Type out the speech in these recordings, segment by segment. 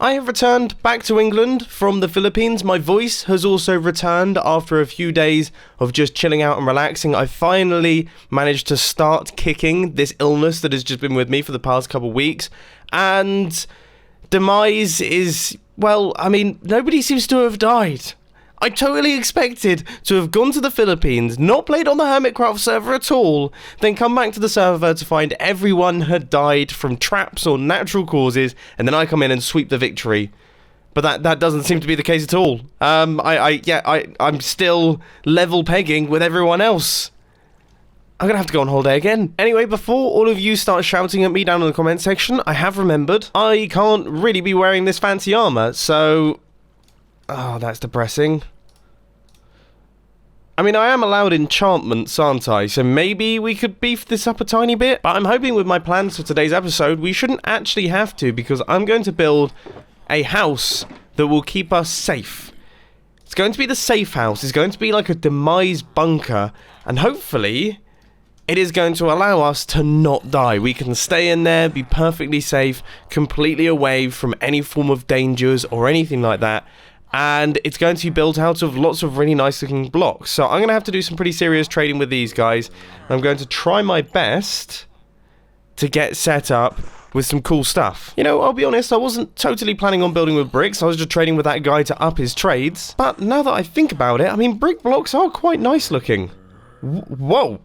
I have returned back to England from the Philippines. My voice has also returned after a few days of just chilling out and relaxing. I finally managed to start kicking this illness that has just been with me for the past couple of weeks. And demise is, well, I mean, nobody seems to have died. I totally expected to have gone to the Philippines, not played on the Hermitcraft server at all, then come back to the server to find everyone had died from traps or natural causes, and then I come in and sweep the victory. But that doesn't seem to be the case at all. I'm still level pegging with everyone else. I'm gonna have to go on holiday again. Anyway, before all of you start shouting at me down in the comment section, I have remembered I can't really be wearing this fancy armor, so... Oh, that's depressing. I mean, I am allowed enchantments, aren't I? So maybe we could beef this up a tiny bit. But I'm hoping with my plans for today's episode, we shouldn't actually have to, because I'm going to build a house that will keep us safe. It's going to be the safe house. It's going to be like a demise bunker. And hopefully, it is going to allow us to not die. We can stay in there, be perfectly safe, completely away from any form of dangers or anything like that. And it's going to be built out of lots of really nice looking blocks. So I'm going to have to do some pretty serious trading with these guys. I'm going to try my best to get set up with some cool stuff. You know, I'll be honest, I wasn't totally planning on building with bricks. I was just trading with that guy to up his trades. But now that I think about it, I mean, brick blocks are quite nice looking. Whoa.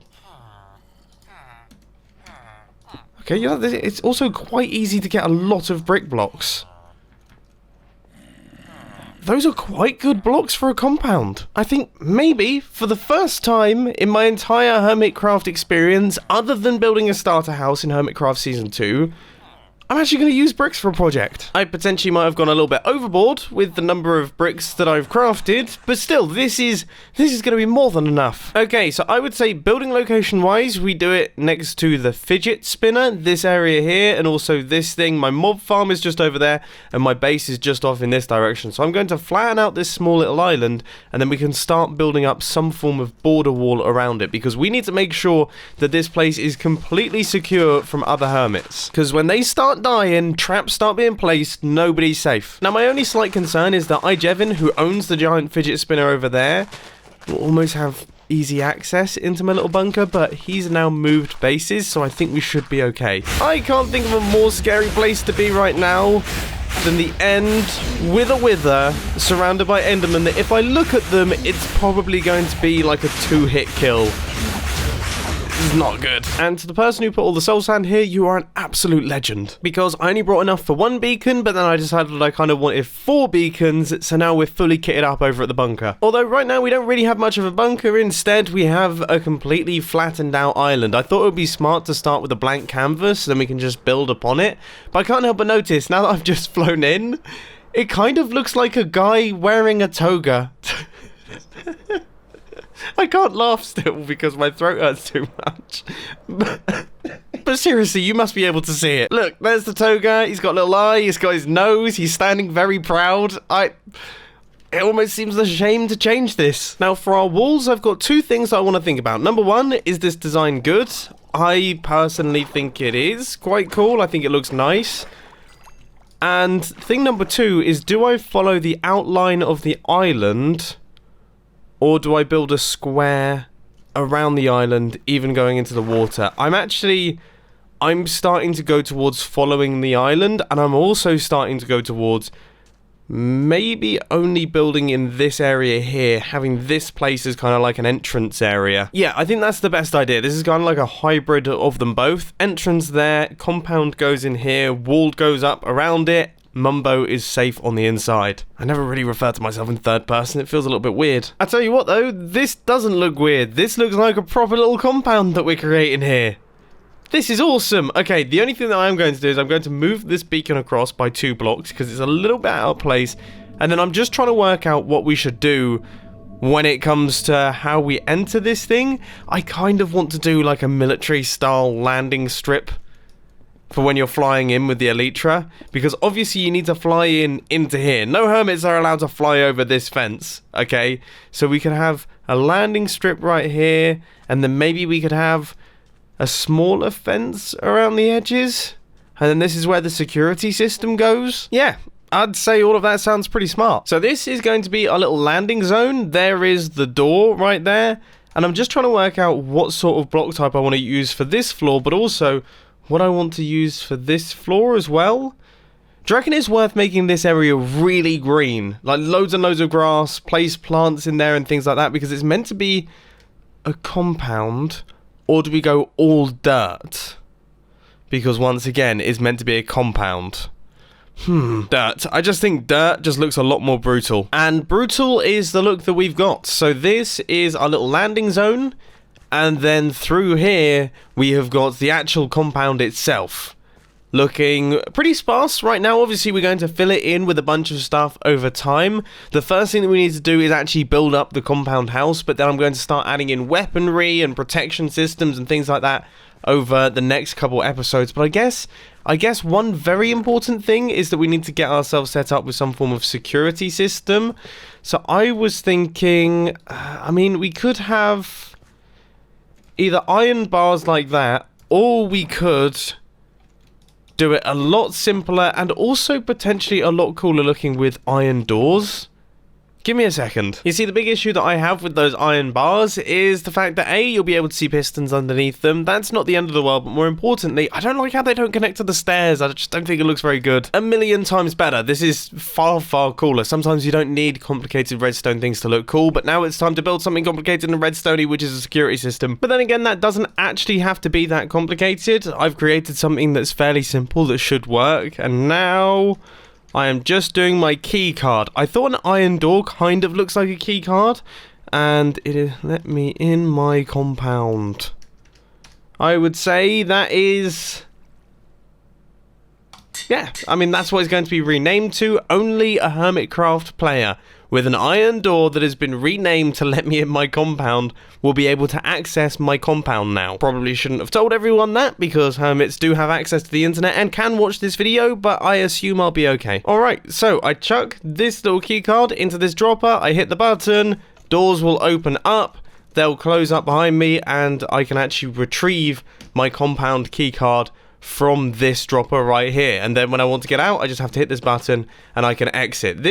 Okay, you know, it's also quite easy to get a lot of brick blocks. Those are quite good blocks for a compound. I think maybe for the first time in my entire Hermitcraft experience, other than building a starter house in Hermitcraft Season 2, I'm actually going to use bricks for a project. I potentially might have gone a little bit overboard with the number of bricks that I've crafted, but still, this is going to be more than enough. Okay, so I would say building location-wise, we do it next to the fidget spinner, this area here, and also this thing. My mob farm is just over there, and my base is just off in this direction. So I'm going to flatten out this small little island, and then we can start building up some form of border wall around it, because we need to make sure that this place is completely secure from other hermits. Because when they start dying, traps start being placed, nobody's safe. Now, my only slight concern is that Jevin, who owns the giant fidget spinner over there, will almost have easy access into my little bunker, but he's now moved bases, so I think we should be okay. I can't think of a more scary place to be right now than the end with a wither surrounded by endermen that if I look at them, it's probably going to be like a 2-hit kill. This is not good. And to the person who put all the soul sand here, you are an absolute legend. Because I only brought enough for 1 beacon, but then I decided that I kind of wanted 4 beacons, so now we're fully kitted up over at the bunker. Although right now we don't really have much of a bunker, instead we have a completely flattened out island. I thought it would be smart to start with a blank canvas, then we can just build upon it. But I can't help but notice, now that I've just flown in, it kind of looks like a guy wearing a toga. I can't laugh still because my throat hurts too much. But seriously, you must be able to see it. Look, there's the toga. He's got a little eye. He's got his nose. He's standing very proud. It almost seems a shame to change this. Now, for our walls, I've got 2 things I want to think about. Number 1, is this design good? I personally think it is quite cool. I think it looks nice. And thing number 2 is, do I follow the outline of the island, or do I build a square around the island, even going into the water? I'm starting to go towards following the island, and I'm also starting to go towards maybe only building in this area here, having this place as kind of like an entrance area. Yeah, I think that's the best idea. This is kind of like a hybrid of them both. Entrance there, compound goes in here, wall goes up around it, Mumbo is safe on the inside. I never really refer to myself in third person, it feels a little bit weird. I tell you what though, this doesn't look weird. This looks like a proper little compound that we're creating here. This is awesome. Okay, the only thing that I'm going to do is I'm going to move this beacon across by 2 blocks because it's a little bit out of place. And then I'm just trying to work out what we should do when it comes to how we enter this thing. I kind of want to do like a military style landing strip for when you're flying in with the Elytra, because obviously you need to fly into here. No hermits are allowed to fly over this fence, okay? So we could have a landing strip right here, and then maybe we could have a smaller fence around the edges, and then this is where the security system goes. Yeah, I'd say all of that sounds pretty smart. So this is going to be our little landing zone. There is the door right there. And I'm just trying to work out what sort of block type I want to use for this floor, but also what I want to use for this floor as well. Do you reckon it's worth making this area really green? Like loads and loads of grass, place plants in there and things like that, because it's meant to be a compound. Or do we go all dirt? Because once again, it's meant to be a compound. Dirt. I just think dirt just looks a lot more brutal. And brutal is the look that we've got. So this is our little landing zone. And then through here, we have got the actual compound itself. Looking pretty sparse right now. Obviously, we're going to fill it in with a bunch of stuff over time. The first thing that we need to do is actually build up the compound house. But then I'm going to start adding in weaponry and protection systems and things like that over the next couple episodes. But I guess one very important thing is that we need to get ourselves set up with some form of security system. So I was thinking, I mean, we could have either iron bars like that, or we could do it a lot simpler and also potentially a lot cooler looking with iron doors. Give me a second. You see, the big issue that I have with those iron bars is the fact that A, you'll be able to see pistons underneath them. That's not the end of the world, but more importantly, I don't like how they don't connect to the stairs. I just don't think it looks very good. A million times better. This is far, far cooler. Sometimes you don't need complicated redstone things to look cool, but now it's time to build something complicated and redstoney, which is a security system. But then again, that doesn't actually have to be that complicated. I've created something that's fairly simple that should work, and now I am just doing my key card. I thought an iron door kind of looks like a key card, and it is let me in my compound. I would say that is, yeah, I mean that's what it's going to be renamed to. Only a Hermitcraft player with an iron door that has been renamed to let me in my compound will be able to access my compound now. Probably shouldn't have told everyone that, because hermits do have access to the internet and can watch this video, but I assume I'll be okay. Alright, so I chuck this little keycard into this dropper, I hit the button, doors will open up, they'll close up behind me, and I can actually retrieve my compound keycard from this dropper right here. And then when I want to get out, I just have to hit this button and I can exit.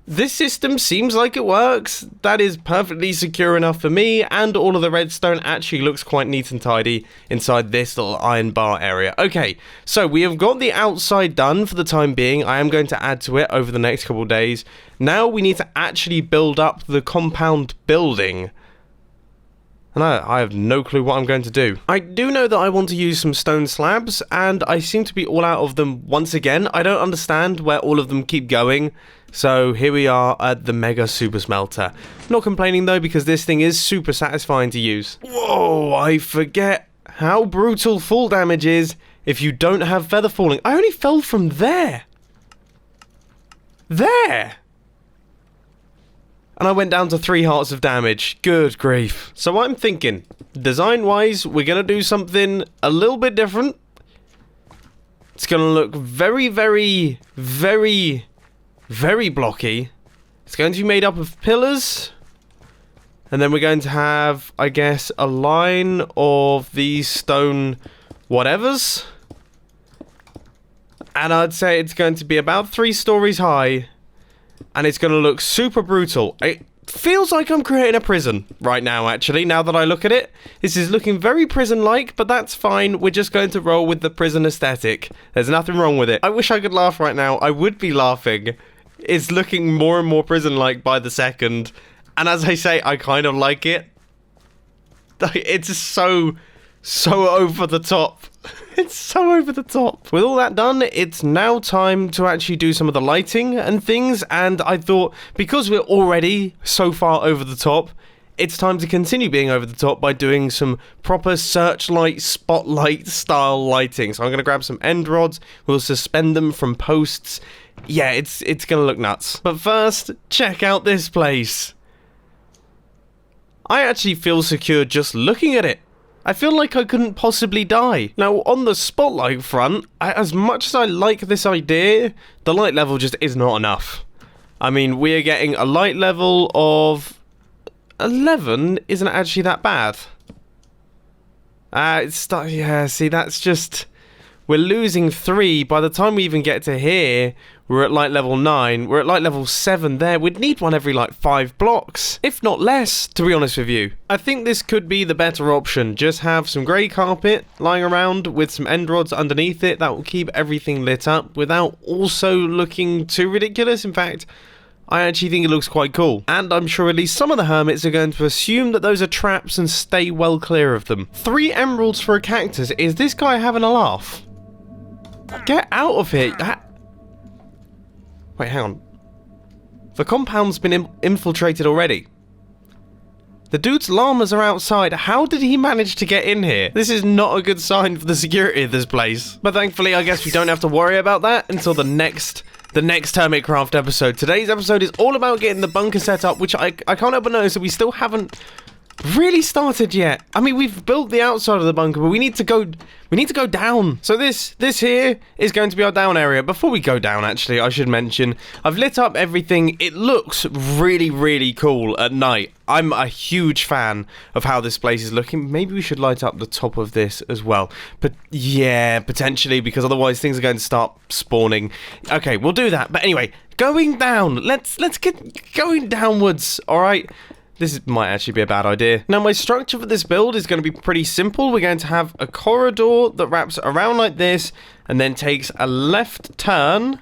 This system seems like it works. That is perfectly secure enough for me, and all of the redstone actually looks quite neat and tidy inside this little iron bar area. Okay, so we have got the outside done for the time being. I am going to add to it over the next couple of days. Now we need to actually build up the compound building. And I have no clue what I'm going to do. I do know that I want to use some stone slabs, and I seem to be all out of them once again. I don't understand where all of them keep going. So here we are at the mega super smelter. Not complaining though, because this thing is super satisfying to use. Whoa, I forget how brutal fall damage is if you don't have feather falling. I only fell from there. There! And I went down to 3 hearts of damage. Good grief. So I'm thinking, design-wise, we're going to do something a little bit different. It's going to look very, very, very, very blocky. It's going to be made up of pillars. And then we're going to have, I guess, a line of these stone whatevers. And I'd say it's going to be about 3 stories high. And it's going to look super brutal. It feels like I'm creating a prison right now, actually, now that I look at it. This is looking very prison-like, but that's fine. We're just going to roll with the prison aesthetic. There's nothing wrong with it. I wish I could laugh right now. I would be laughing. It's looking more and more prison-like by the second. And as I say, I kind of like it. It's so over the top. It's so over the top. With all that done, it's now time to actually do some of the lighting and things, and I thought, because we're already so far over the top, it's time to continue being over the top by doing some proper searchlight, spotlight style lighting. So I'm going to grab some end rods, we'll suspend them from posts. Yeah, it's going to look nuts. But first, check out this place. I actually feel secure just looking at it. I feel like I couldn't possibly die. Now, on the spotlight front, as much as I like this idea, the light level just is not enough. I mean, we are getting a light level of 11 isn't actually that bad. Yeah, see, that's just... We're losing 3. By the time we even get to here, We're at light level 9. We're at light level 7 there. We'd need one every like 5 blocks, if not less, to be honest with you. I think this could be the better option. Just have some grey carpet lying around with some end rods underneath it. That will keep everything lit up without also looking too ridiculous. In fact, I actually think it looks quite cool. And I'm sure at least some of the hermits are going to assume that those are traps and stay well clear of them. 3 emeralds for a cactus. Is this guy having a laugh? Get out of here. Wait, hang on. The compound's been infiltrated already. The dude's llamas are outside. How did he manage to get in here? This is not a good sign for the security of this place. But thankfully, I guess we don't have to worry about that until the next Hermitcraft episode. Today's episode is all about getting the bunker set up, which I can't help but notice that we still haven't really started yet. I mean, we've built the outside of the bunker, but we need to go down. So this here is going to be our down area. Before we go down, actually, I should mention, I've lit up everything. It looks really, really cool at night. I'm a huge fan of how this place is looking. Maybe we should light up the top of this as well. But yeah, potentially, because otherwise things are going to start spawning. Okay, we'll do that. But anyway, going down. Let's get going downwards, all right? This might actually be a bad idea. Now, my structure for this build is going to be pretty simple. We're going to have a corridor that wraps around like this and then takes a left turn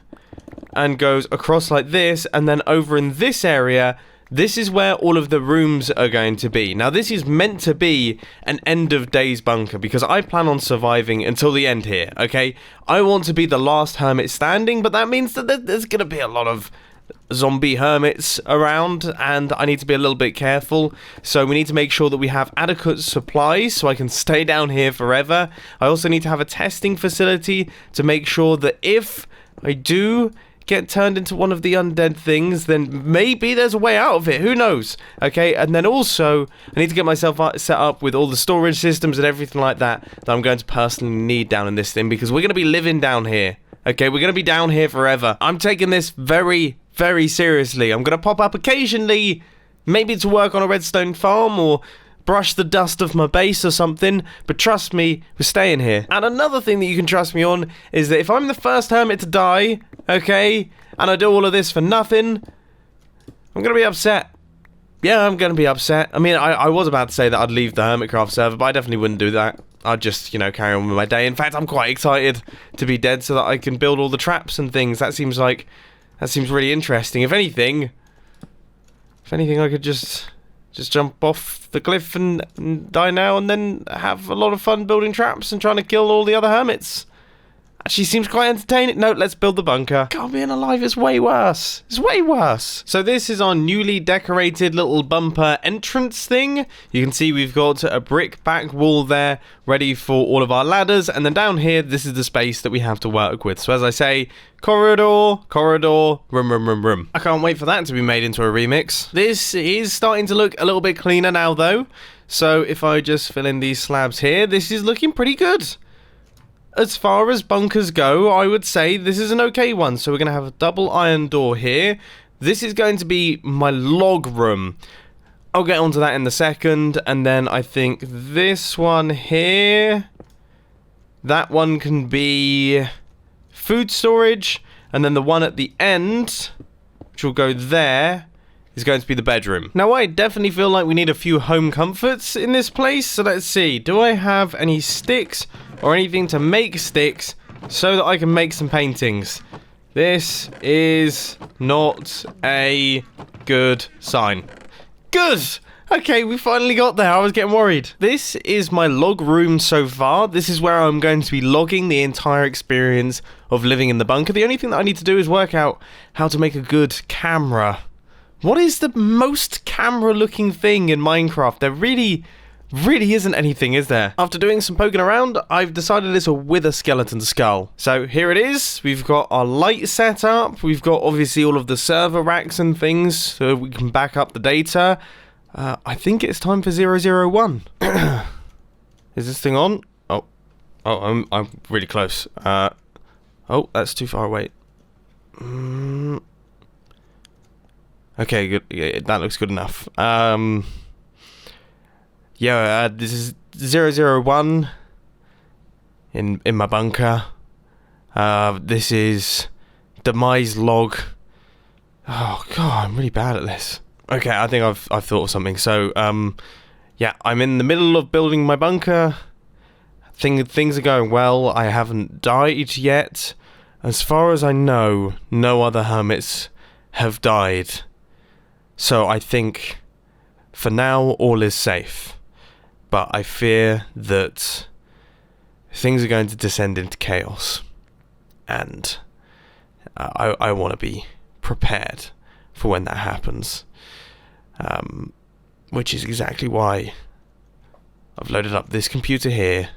and goes across like this, and then over in this area, this is where all of the rooms are going to be. Now, this is meant to be an end of days bunker because I plan on surviving until the end here, okay? I want to be the last hermit standing, but that means that there's going to be a lot of zombie hermits around, and I need to be a little bit careful. So we need to make sure that we have adequate supplies so I can stay down here forever. I also need to have a testing facility to make sure that if I do get turned into one of the undead things, then maybe there's a way out of it. Who knows? Okay, and then also I need to get myself set up with all the storage systems and everything like that I'm going to personally need down in this thing, because we're going to be living down here. Okay, we're going to be down here forever. I'm taking this very, very seriously. I'm going to pop up occasionally, maybe to work on a redstone farm or brush the dust of my base or something, but trust me, we're staying here. And another thing that you can trust me on is that if I'm the first hermit to die, okay, and I do all of this for nothing, I'm going to be upset. Yeah, I'm going to be upset. I mean, I was about to say that I'd leave the Hermitcraft server, but I definitely wouldn't do that. I'd just, you know, carry on with my day. In fact, I'm quite excited to be dead so that I can build all the traps and things. That seems really interesting. If anything, I could just jump off the cliff and die now, and then have a lot of fun building traps and trying to kill all the other hermits. Actually seems quite entertaining. No, let's build the bunker. God, being alive is way worse. It's way worse. So this is our newly decorated little bumper entrance thing. You can see we've got a brick back wall there ready for all of our ladders. And then down here, this is the space that we have to work with. So as I say, corridor, room. I can't wait for that to be made into a remix. This is starting to look a little bit cleaner now, though. So if I just fill in these slabs here, this is looking pretty good. As far as bunkers go, I would say this is an okay one. So we're going to have a double iron door here. This is going to be my log room. I'll get onto that in a second. And then I think this one here, that one can be food storage. And then the one at the end, which will go there, is going to be the bedroom. Now, I definitely feel like we need a few home comforts in this place. So let's see. Do I have any sticks or anything to make sticks so that I can make some paintings? This is not a good sign. Good! Okay, we finally got there. I was getting worried. This is my log room so far. This is where I'm going to be logging the entire experience of living in the bunker. The only thing that I need to do is work out how to make a good camera. What is the most camera-looking thing in Minecraft? There really isn't anything, is there? After doing some poking around, I've decided it's a wither skeleton skull. So here it is. We've got our light set up. We've got obviously all of the server racks and things so we can back up the data. I think it's time for 001. Is this thing on? Oh, I'm really close. Oh, that's too far away. Okay, good. Yeah, that looks good enough. This is 001 in my bunker. This is demise log. Oh god, I'm really bad at this. Okay, I think I've thought of something. So, yeah, I'm in the middle of building my bunker. Things are going well. I haven't died yet. As far as I know, no other hermits have died. So I think, for now, all is safe. But I fear that things are going to descend into chaos. And I want to be prepared for when that happens. Which is exactly why I've loaded up this computer here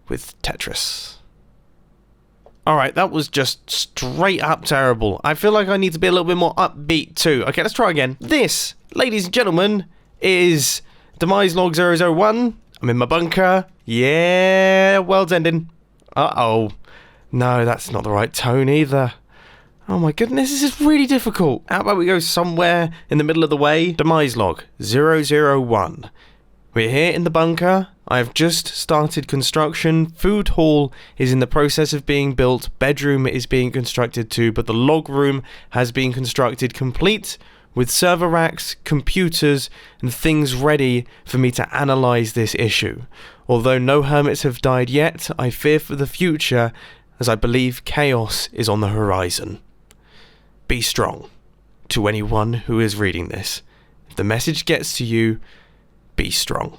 with Tetris. Alright, that was just straight up terrible. I feel like I need to be a little bit more upbeat too. Okay, let's try again. This, ladies and gentlemen, is Demise Log 001. I'm in my bunker. Yeah, world's ending. Uh-oh. No, that's not the right tone either. Oh my goodness, this is really difficult. How about we go somewhere in the middle of the way? Demise Log 001. We're here in the bunker. I have just started construction. Food hall is in the process of being built. Bedroom is being constructed too, but the log room has been constructed complete with server racks, computers, and things ready for me to analyze this issue. Although no hermits have died yet, I fear for the future as I believe chaos is on the horizon. Be strong. To anyone who is reading this, if the message gets to you, be strong.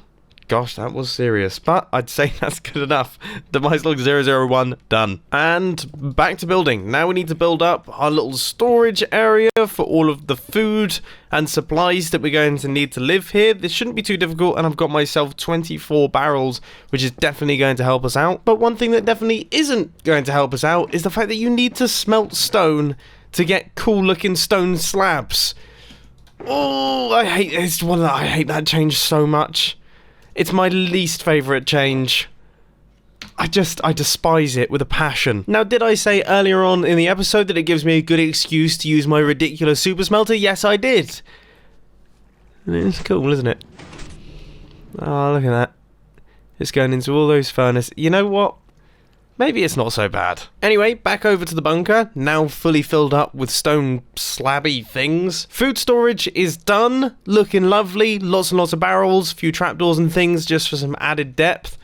Gosh, that was serious, but I'd say that's good enough. Demise Log 001 done. And back to building. Now we need to build up our little storage area for all of the food and supplies that we're going to need to live here. This shouldn't be too difficult, and I've got myself 24 barrels, which is definitely going to help us out. But one thing that definitely isn't going to help us out is the fact that you need to smelt stone to get cool looking stone slabs. Oh, I hate that change so much. It's my least favourite change. I despise it with a passion. Now, did I say earlier on in the episode that it gives me a good excuse to use my ridiculous super smelter? Yes, I did. It's cool, isn't it? Oh, look at that. It's going into all those furnaces. You know what? Maybe it's not so bad. Anyway, back over to the bunker, now fully filled up with stone slabby things. Food storage is done, looking lovely, lots and lots of barrels, few trapdoors and things just for some added depth.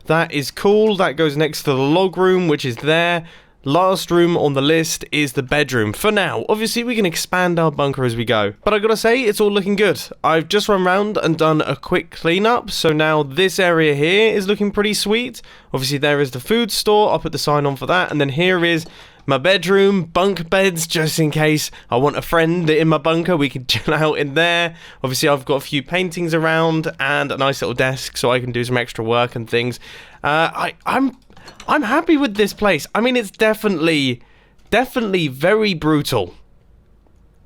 That is cool, that goes next to the log room, which is there. Last room on the list is the bedroom. For now, obviously we can expand our bunker as we go. But I gotta say, it's all looking good. I've just run around and done a quick cleanup, so now this area here is looking pretty sweet. Obviously there is the food store, I'll put the sign on for that, and then here is my bedroom, bunk beds, just in case I want a friend in my bunker, we can chill out in there. Obviously I've got a few paintings around, and a nice little desk so I can do some extra work and things. I'm happy with this place. I mean, it's definitely very brutal.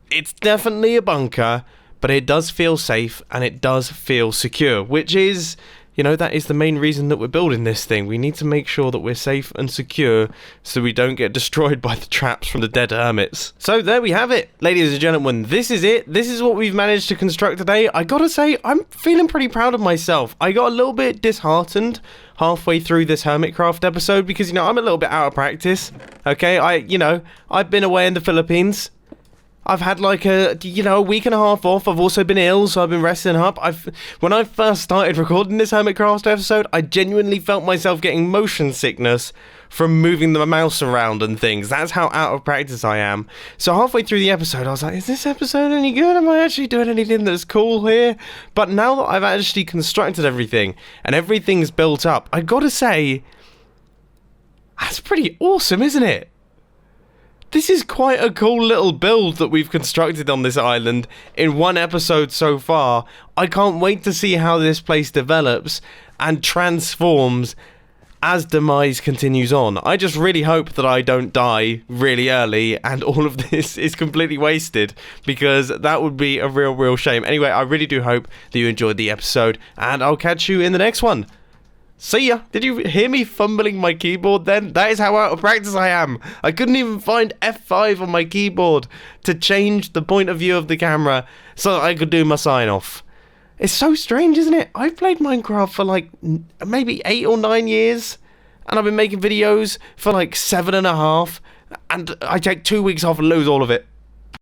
It's definitely a bunker, but it does feel safe and it does feel secure, which is, you know, that is the main reason that we're building this thing. We need to make sure that we're safe and secure so we don't get destroyed by the traps from the dead hermits. So there we have it, ladies and gentlemen. This is it. This is what we've managed to construct today. I gotta say, I'm feeling pretty proud of myself. I got a little bit disheartened halfway through this Hermitcraft episode because, you know, I'm a little bit out of practice. Okay, I've been away in the Philippines. I've had like a week and a half off. I've also been ill, so I've been resting up. When I first started recording this Hermitcraft episode, I genuinely felt myself getting motion sickness from moving the mouse around and things. That's how out of practice I am. So halfway through the episode, I was like, is this episode any good? Am I actually doing anything that's cool here? But now that I've actually constructed everything and everything's built up, I gotta say, that's pretty awesome, isn't it? This is quite a cool little build that we've constructed on this island in one episode so far. I can't wait to see how this place develops and transforms as Demise continues on. I just really hope that I don't die really early and all of this is completely wasted, because that would be a real shame. Anyway, I really do hope that you enjoyed the episode, and I'll catch you in the next one. See ya. Did you hear me fumbling my keyboard then? That is how out of practice I am. I couldn't even find F5 on my keyboard to change the point of view of the camera so that I could do my sign off. It's so strange, isn't it? I've played Minecraft for like maybe 8 or 9 years, and I've been making videos for like 7.5, and I take 2 weeks off and lose all of it.